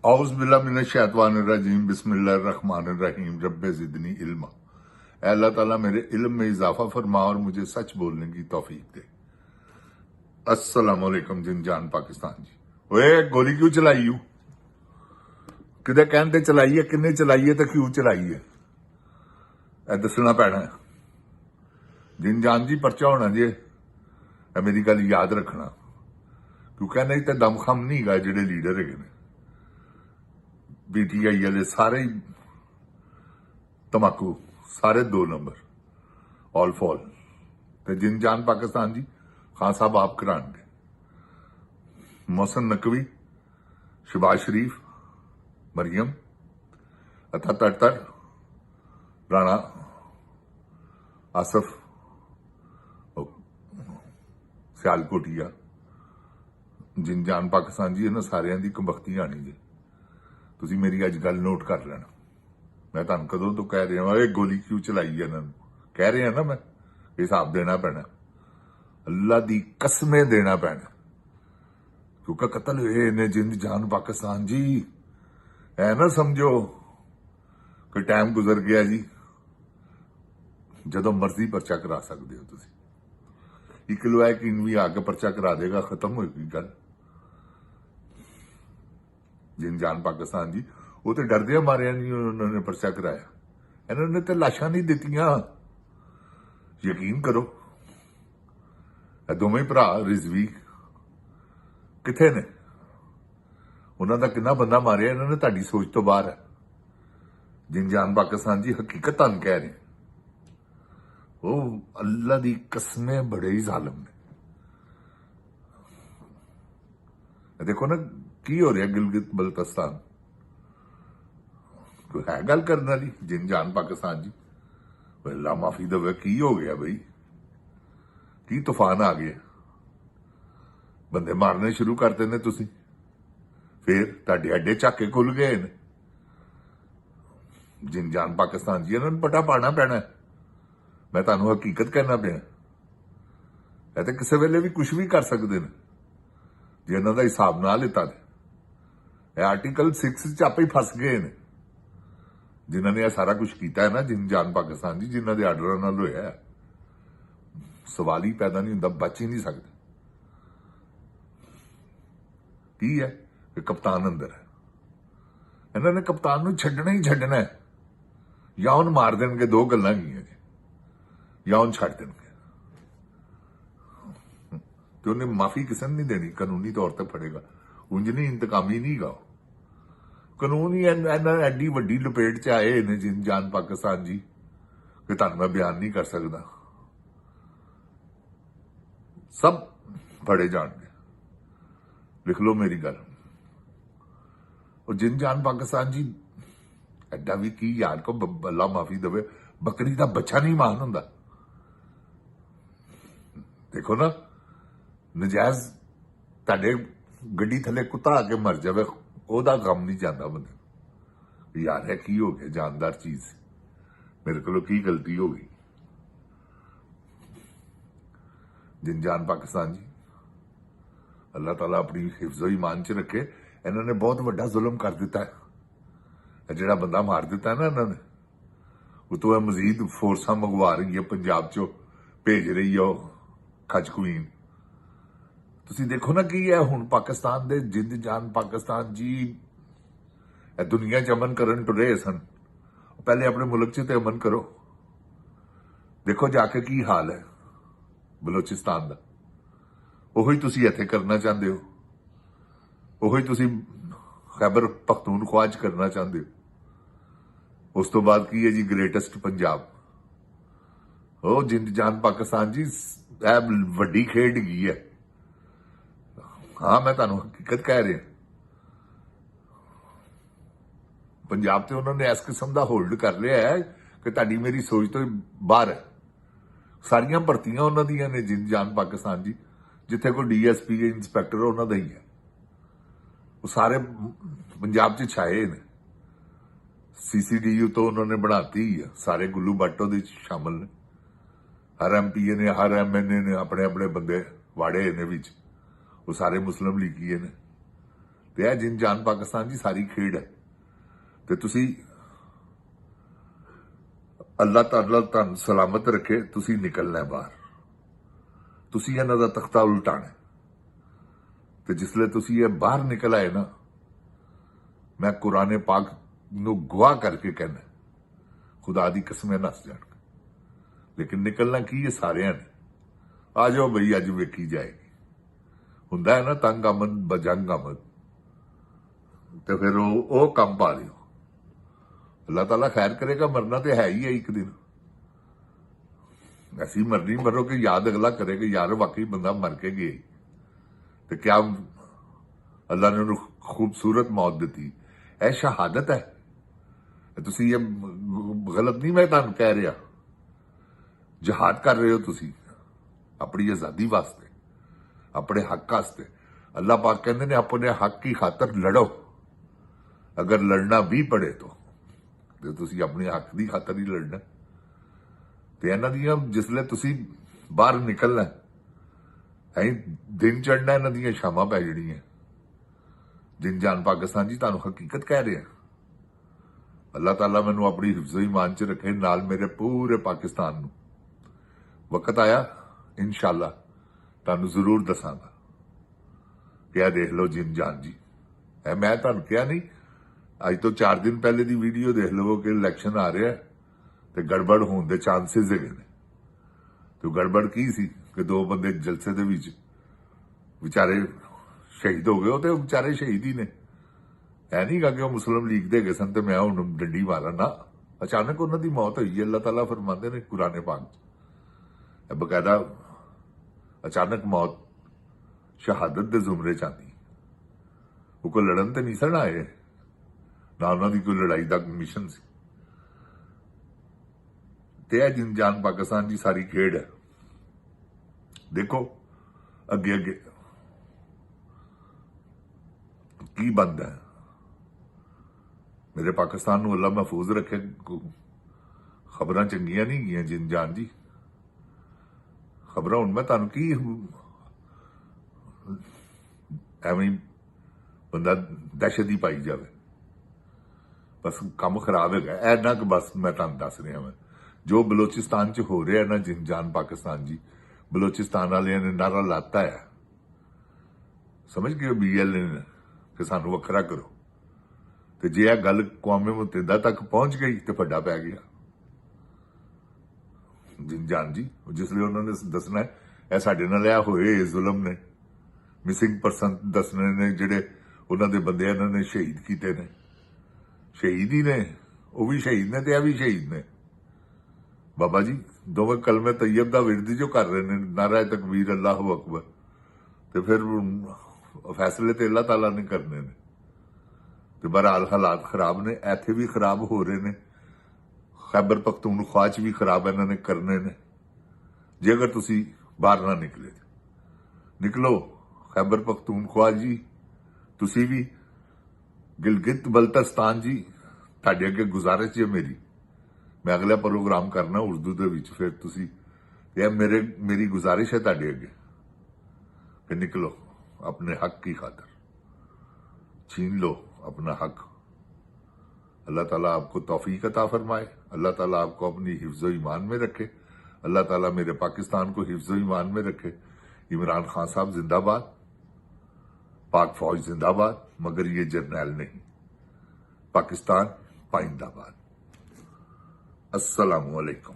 औज़ बिल्लाहि मिनश शैतानिर रजीम बिस्मिल्लाहिर रहमानिर रहीम रब्बे ज़िदनी इल्मा। ऐ अल्लाह ताला मेरे इल्म में इजाफा फरमा और मुझे सच बोलने की तौफीक दे। अस्सलाम वालेकुम जिन जान पाकिस्तान जी। ओए गोली क्यों चलाई यू? किदे कहण ते चलाई है, किन्ने चलाई है ते क्यों चलाई है? ए दसना पैना है। जिन जान जी परचा होना जे, ए मेरी गल याद रखना, क्योंकि नहीं तो दमखम नहीं गा जेडे लीडर है पीटीआई वाले सारे ही तमाकू, सारे 2 नंबर ऑल फॉल। ते जिन जान पाकिस्तान जी खान साहब आप कराएंगे। मोहसिन नकवी, शहबाज शरीफ, मरियम अथा तड़तर, राणा आसफ, सियालकोटिया, जिन जान पाकिस्तान जी इन्होंने सारिया की कंबख्ती आनी जे। तुसी मेरी अज गल नोट कर लेना। मैं तुहानू कदों तो कह रहा ये गोली क्यों चलाई है इन्होंने, कह रहे हैं ना मैं हिसाब देना पैना, अल्लाह दी कसमें देना पैना, क्योंकि कतल हुए ने जिंद जान पाकिस्तान जी। है ना समझो कि टाइम गुजर गया जी, जदों मर्जी परचा करा सकते हो तुसी। एक लोहा यकीन भी आके परचा करा देगा, खत्म होगी गल। जिन जान पाकिस्तान जी वो तो डरदे मारे नहीं उन्होंने परचा कराया, इन्होंने तो लाशा नहीं दितियां। यकीन करो दोवें भरा रिजवी किथे ने, उन्होंने कितना बंदा मारिया, इन्होंने ताड़ी सोच तो बाहर है। जिन जान पाकिस्तान जी हकीकत तुहानू कह रहे, वो अल्लाह दी कसमें बड़े ही जालिम ने। देखो ना की हो रहा गिलगित बल्तिस्तान, कोई है गल करने वाली? जिन जान पाकिस्तान जी अल्लाह माफी दवे, की हो गया बई, की तूफान आ गया? बंदे मारने शुरू करते ने तुसी, फिर तुहाडे अड्डे झाके खुल गए ने। जिन जान पाकिस्तान जी इन्होंने पटा पाना पैना है। मैं तुहानू हकीकत कहना पिया, तो किसी वेले भी कुछ भी कर सकते हैं जे इन्हों का हिसाब ना लिता। आर्टिकल 6 च आपे ही फस गए ने जिन्होंने यह सारा कुछ किया है ना। जिन जान पाकिस्तान जी जिन्हों के आर्डर नाल होया है, सवाल ही पैदा नहीं होंदा, बच ही नहीं सकते। की है कि कप्तान अंदर है, इन्होंने कप्तान नूं छड्डना ही छड्डना है, या उन्हें मार देंगे। 2 गल्लां कीआं जी, या उन्हें छड्ड देंगे। तो उन्हें माफी किसी ने नहीं देनी, कानूनी तौर पर फड़ेगा, उंज नहीं, इंतकामी नहीं गा। कानून ही एडी वड्डी लपेट च आए ने जिन जान पाकिस्तान जी कि तुहानू मैं बयान नहीं कर सकता। सब फड़े जाएंगे, लिख लो मेरी गल। और जिन जान पाकिस्तान जी एडा भी की यार को अल्लाह माफी दवे, बकरी का बच्चा नहीं मान होंदा। देखो ना नजायज तुहाडे गड्डी थले कुत्ता आके मर जाए, ओदा गम नहीं जाता बंदे। यार है की हो गया जानदार चीज, मेरे को की गलती हो गई। जिन जान पाकिस्तान जी अल्लाह ताला अपनी हिफ्जो ईमान च रखे। इन्होंने बहुत वड्डा जुल्म कर दिता है, जिहड़ा बंदा मार दिता है ना इन्होंने, उतो मजीद फोर्सा मंगवा रही है, पंजाब चो भेज रही है खच क्वीन। तुसी देखो ना की है हुण पाकिस्तान दे जिंद जान पाकिस्तान जी दुनिया च अमन करन टुरे सन, पहले अपने मुल्क च ते अमन करो। देखो जाके की हाल है बलोचिस्तान का, उही तुसी इत्थे करना चाहते हो, उही तुसी खैबर पख्तूनख्वा च करना चाहते हो। उस तो बाद की है जी ग्रेटेस्ट पंजाब। ओ जिंद जान पाकिस्तान जी वड्डी खेड गई है। हाँ मैं तुहानू हकीकत कह रहा, पंजाब से उन्होंने इस किस्म का होल्ड कर लिया है कि तुहाडी मेरी सोच तो बाहर है। सारिया भर्तियां उन्होंने ने जिंद जान पाकिस्तान जी, जिथे कोई DSP इंस्पैक्टर उन्होंने ही है, वो सारे पंजाब च छाए ने। CCDU तो उन्होंने बनाती ही है, सारे गुल्लू भट्ट दे शामिल ने, हर MPA ने, हर MNA ने अपने अपने बंदे वाड़े ने विच, वो सारे मुस्लिम लीगी ने। ਤੇ ਇਹ ਜਿੰਨ ਜਾਨ ਪਾਕਿਸਤਾਨ ਦੀ ਸਾਰੀ ਖੇਡ ਹੈ। ਤੇ ਤੁਸੀਂ ਅੱਲਾਹ ਤਾਲਾ ਤੁਹਾਨੂੰ ਸਲਾਮਤ ਰੱਖੇ, ਤੁਸੀਂ ਨਿਕਲਣਾ ਬਾਹਰ, ਤੁਸੀਂ ਇਹਨਾਂ ਦਾ ਤਖਤਾ ਉਲਟਾਣਾ। ਤੇ ਜਿਸਲੇ ਤੁਸੀਂ ਇਹ ਬਾਹਰ ਨਿਕਲ ਆਏ ਨਾ, ਮੈਂ ਕੁਰਾਨ ਪਾਕ ਨੂੰ ਗਵਾਹ ਕਰਕੇ ਕਹਿੰਦਾ, ਖੁਦਾ ਦੀ ਕਸਮ ਨੱਸ ਜਾਣਗੇ। ਲੇਕਿਨ ਨਿਕਲਣਾ ਕੀ ਹੈ ਸਾਰਿਆਂ ਨੇ। ਆ ਜਾਓ ਬਈ, ਅੱਜ ਵੇਖੀ ਜਾਏਗੀ। ਹੁੰਦਾ ਹੈ ਨਾ ਤੰਗ ਆਮਦ ਬਜੰਗ ਆਮਦ, ਤੇ ਫਿਰ ਉਹ ਕੰਮ ਪਾ ਲਿਓ। ਅੱਲਾਹ ਤਾਲਾ ਖੈਰ ਕਰੇਗਾ। ਮਰਨਾ ਤੇ ਹੈ ਹੀ ਹੈ ਇੱਕ ਦਿਨ। ਐਸੀ ਮਰਨੀ ਮਰੋ ਕਿ ਯਾਦ ਅਗਲਾ ਕਰੇਗਾ, ਯਾਰ ਵਾਕਈ ਬੰਦਾ ਮਰ ਕੇ ਗਿਆ। ਤੇ ਕਿਆ ਅੱਲਾਹ ਨੇ ਉਹਨੂੰ ਖੂਬਸੂਰਤ ਮੌਤ ਦਿੱਤੀ। ਇਹ ਸ਼ਹਾਦਤ ਹੈ। ਤੁਸੀਂ ਇਹ ਗਲਤ ਨਹੀਂ ਮੈਂ ਤੁਹਾਨੂੰ ਕਹਿ ਰਿਹਾ। ਜਹਾਦ ਕਰ ਰਹੇ ਹੋ ਤੁਸੀਂ ਆਪਣੀ ਆਜ਼ਾਦੀ ਵਾਸਤੇ, ਆਪਣੇ ਹੱਕ ਵਾਸਤੇ। ਅੱਲਾਹ ਪਾਕ ਕਹਿੰਦੇ ਨੇ ਆਪਣੇ ਹੱਕ ਦੀ ਖਾਤਰ ਲੜੋ, ਅਗਰ ਲੜਨਾ ਵੀ ਪੜੇ ਤੇ ਤੁਸੀਂ ਆਪਣੇ ਹੱਕ ਦੀ ਖਾਤਰ ਹੀ ਲੜਨਾ। ਤੇ ਇਹਨਾਂ ਦੀਆਂ ਜਿਸਲੇ ਤੁਸੀਂ ਬਾਹਰ ਨਿਕਲਣਾ ਐ, ਦਿਨ ਚੜ੍ਹਨਾ, ਇਹਨਾਂ ਦੀਆਂ ਸ਼ਾਮਾਂ ਪੈ ਜਿਹੜੀਆਂ। ਜਿੰਨ ਜਾਨ ਪਾਕਿਸਤਾਨ ਜੀ ਤੁਹਾਨੂੰ ਹਕੀਕਤ ਕਹਿ ਰਿਹਾ। ਅੱਲਾਹ ਤਾਲਾ ਮੈਨੂੰ ਆਪਣੀ ਹਿਫਜ਼ੋ ਈਮਾਨ ਚ ਰੱਖੇ, ਨਾਲ ਮੇਰੇ ਪੂਰੇ ਪਾਕਿਸਤਾਨ ਨੂੰ। ਵਕਤ ਆਇਆ ਇਨਸ਼ਾਅੱਲਾ ਤੁਹਾਨੂੰ ਜ਼ਰੂਰ ਦੱਸਾਂਗਾ ਕਿ ਇਹ ਦੇਖ ਲਓ ਜਿੰਨ ਜਾਨ ਜੀ। ਇਹ ਮੈਂ ਤੁਹਾਨੂੰ ਕਿਹਾ ਨਹੀਂ, ਅੱਜ ਤੋਂ 4 ਦਿਨ ਪਹਿਲੇ ਦੀ ਵੀਡੀਓ ਦੇਖ ਲਵੋ ਕਿ ਇਲੈਕਸ਼ਨ ਆ ਰਿਹਾ ਤੇ ਗੜਬੜ ਹੋਣ ਦੇ ਚਾਂਸਸ ਹੈਗੇ ਨੇ। ਤੇ ਗੜਬੜ ਕੀ ਸੀ ਕਿ 2 ਬੰਦੇ ਜਲਸੇ ਦੇ ਵਿੱਚ ਵਿਚਾਰੇ ਸ਼ਹੀਦ ਹੋ ਗਏ। ਉਹ ਤੇ ਵਿਚਾਰੇ ਸ਼ਹੀਦ ਹੀ ਨੇ। ਐ ਨਹੀਂ ਗਾ ਕਿ ਉਹ ਮੁਸਲਿਮ ਲੀਗ ਦੇ ਗਏ ਸਨ ਤੇ ਮੈਂ ਹੁਣ ਡੰਡੀ ਮਾਰਾਂ ਨਾ। ਅਚਾਨਕ ਉਹਨਾਂ ਦੀ ਮੌਤ ਹੋਈ ਹੈ। ਅੱਲਾਹ ਤਾਲਾ ਫਰਮਾਉਂਦੇ ਨੇ ਕੁਰਾਨ ਪਾਕ ਚ, ਬਕਾਇਦਾ ਅਚਾਨਕ ਮੌਤ ਸ਼ਹਾਦਤ ਦੇ ਜ਼ੁਮਰੇ ਚ ਆਉਂਦੀ। ਉਹ ਕੋਈ ਲੜਨ ਤੇ ਨਹੀਂ ਸਨ ਆਏ, ਨਾ ਉਹਨਾਂ ਦੀ ਕੋਈ ਲੜਾਈ ਦਾ ਮਿਸ਼ਨ ਸੀ। ਤੇ ਇਹ ਜਿੰਨ ਜਾਨ ਪਾਕਿਸਤਾਨ ਦੀ ਸਾਰੀ ਖੇਡ ਹੈ। ਦੇਖੋ ਅੱਗੇ ਅੱਗੇ ਕੀ ਬਣਦਾ ਹੈ। ਮੇਰੇ ਪਾਕਿਸਤਾਨ ਨੂੰ ਅੱਲਾਹ ਮਹਿਫੂਜ਼ ਰੱਖੇ। ਖਬਰਾਂ ਚੰਗੀਆਂ ਨਹੀਂ ਗਈਆਂ ਜਿੰਨ ਜਾਨ ਜੀ। ਖਬਰਾਂ ਹੁਣ ਮੈਂ ਤੁਹਾਨੂੰ ਕੀ ਐਵੇਂ ਬੰਦਾ ਦਹਿਸ਼ਤ ਹੀ ਪਾਈ ਜਾਵੇ। ਬਸ ਕੰਮ ਖਰਾਬ ਹੈਗਾ ਐਨਾ ਕੁ। ਬਸ ਮੈਂ ਤੁਹਾਨੂੰ ਦੱਸ ਰਿਹਾ ਮੈਂ ਜੋ ਬਲੋਚਿਸਤਾਨ ਚ ਹੋ ਰਿਹਾ ਨਾ ਜਿੰਨ ਜਾਨ ਪਾਕਿਸਤਾਨ ਜੀ। ਬਲੋਚਿਸਤਾਨ ਵਾਲਿਆਂ ਨੇ ਨਾਰਾ ਲਾਤਾ ਹੈ, ਸਮਝ ਗਏ BLA ਨੇ, ਕਿ ਸਾਨੂੰ ਵੱਖਰਾ ਕਰੋ। ਤੇ ਜੇ ਇਹ ਗੱਲ ਕੌਮੇ ਮੁਤਹਿਦਾ ਤੱਕ ਪਹੁੰਚ ਗਈ ਤੇ ਵੱਡਾ ਪੈ ਗਿਆ ਜਿੰਨ ਜਾਨ ਜੀ। ਜਿਸਲੇ ਉਹਨਾਂ ਨੇ ਦੱਸਣਾ ਇਹ ਸਾਡੇ ਨਾਲ ਆ ਹੋਏ ਜ਼ੁਲਮ ਨੇ, ਮਿਸਿੰਗ ਪਰਸਨ ਦੱਸਣੇ ਨੇ, ਜਿਹੜੇ ਉਹਨਾਂ ਦੇ ਬੰਦੇ ਇਹਨਾਂ ਨੇ ਸ਼ਹੀਦ ਕੀਤੇ ਨੇ। ਸ਼ਹੀਦ ਹੀ ਨੇ, ਉਹ ਵੀ ਸ਼ਹੀਦ ਨੇ ਤੇ ਇਹ ਵੀ ਸ਼ਹੀਦ ਨੇ। ਬਾਬਾ ਜੀ ਦੋਵੇਂ ਕਲਮੇ ਤੈयब ਦਾ ਵਿਰਦੀ ਜੋ ਕਰ ਰਹੇ ਨੇ, ਨਾਰਾ ਤਕਬੀਰ ਅੱਲਾਹੁ ਅਕਬਰ। ਤੇ ਫਿਰ ਫੈਸਲੇ ਤੇ ਅੱਲਾਹ ਤਾਲਾ ਨੇ ਕਰਨੇ ਨੇ। ਤੇ ਬਹਰਹਾਲ ਹਾਲਾਤ ਖਰਾਬ ਨੇ, ਇੱਥੇ ਵੀ ਖਰਾਬ ਹੋ ਰਹੇ ਨੇ। ਖੈਬਰ ਪਖਤੂਨਖਵਾ ਚ ਵੀ ਖਰਾਬ ਇਹਨਾਂ ਨੇ ਕਰਨੇ ਨੇ। ਜੇ ਅਗਰ ਤੁਸੀਂ ਬਾਹਰ ਨਾ ਨਿਕਲੇ, ਨਿਕਲੋ ਖੈਬਰ ਪਖਤੂਨਖਵਾ ਜੀ, ਤੁਸੀਂ ਵੀ ਗਿਲਗਿਤ ਬਲਤਿਸਤਾਨ ਜੀ। ਤੁਹਾਡੇ ਅੱਗੇ ਗੁਜ਼ਾਰਿਸ਼ ਹੈ ਮੇਰੀ, ਮੈਂ ਅਗਲਾ ਪ੍ਰੋਗਰਾਮ ਕਰਨਾ ਉਰਦੂ ਦੇ ਵਿੱਚ। ਫਿਰ ਤੁਸੀਂ ਇਹ ਮੇਰੀ ਗੁਜ਼ਾਰਿਸ਼ है ਤੁਹਾਡੇ ਅੱਗੇ कि निकलो अपने हक की खातर, छीन लो अपना हक। अल्लाह ताला आपको तौफीक अता फरमाए। अल्लाह ताला आपको अपनी हिफ्ज़ो ईमान में रखे। अल्लाह ताला मेरे पाकिस्तान को हिफ्ज़ो ईमान में रखे। इमरान खान साहब जिंदाबाद, पाक फौज जिंदाबाद, मगर ये जर्नैल नहीं। पाकिस्तान पाइंदाबाद। अस्सलामु अलैकुम।